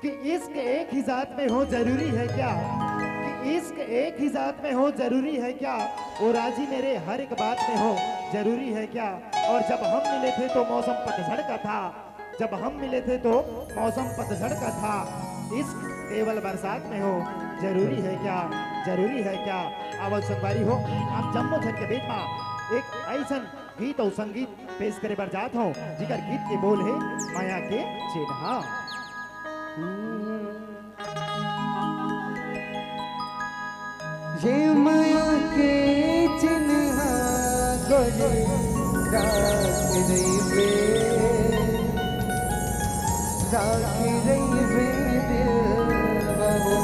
कि इश्क एक ही जात में हो जरूरी है क्या, कि इश्क एक ही जात में हो जरूरी है क्या, वो राजी मेरे हर एक बात में हो जरूरी है क्या। और जब हम मिले थे तो मौसम पतझड़ का था, जब हम मिले थे तो मौसम पतझड़ का था, इश्क केवल बरसात में हो जरूरी है क्या, जरूरी है क्या। आवाज संगवारी हो आप जम्मू छन के बीच में एक ऐसन गीत और संगीत पेश करे बर जात हो जिकर गीत के बोल है माया के चिन्हा। ये माया के चिन्हा गोरे राख रही वे दिल बहू।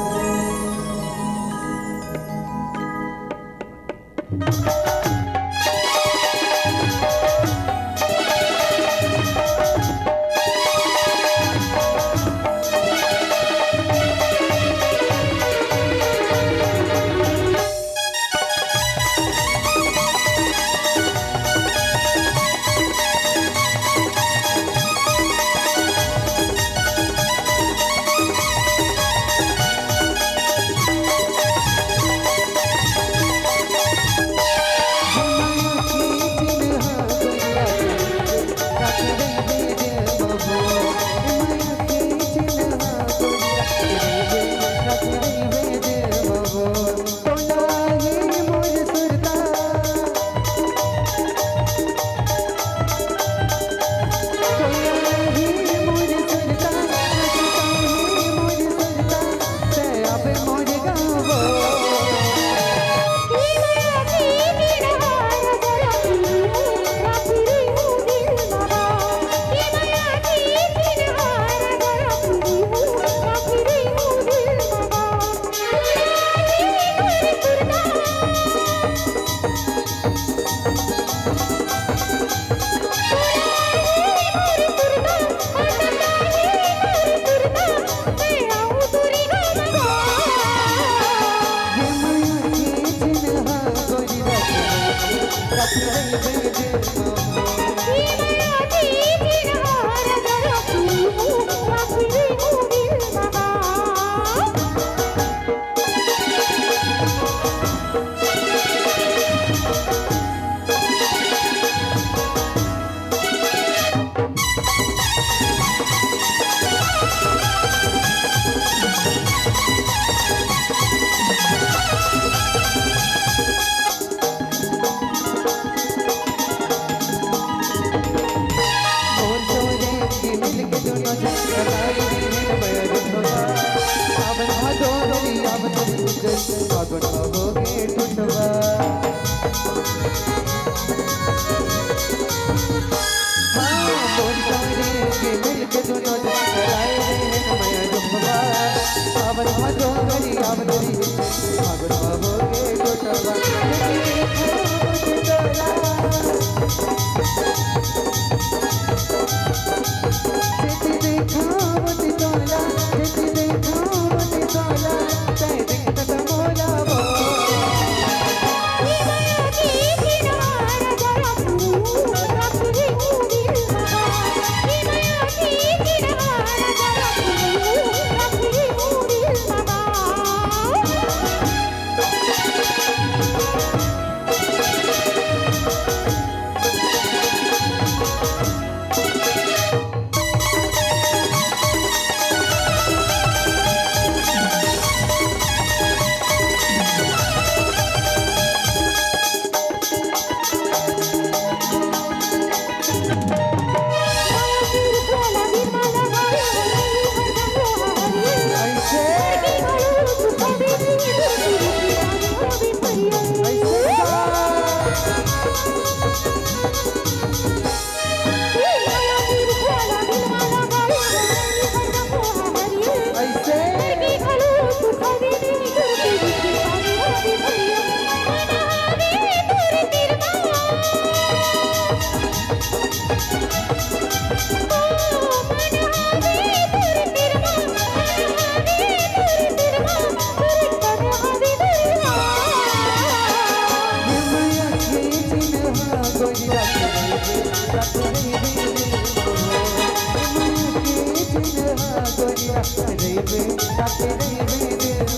राख रही दिल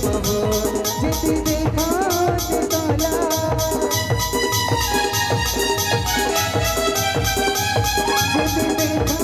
बाबू जित देखा ताला जित देखा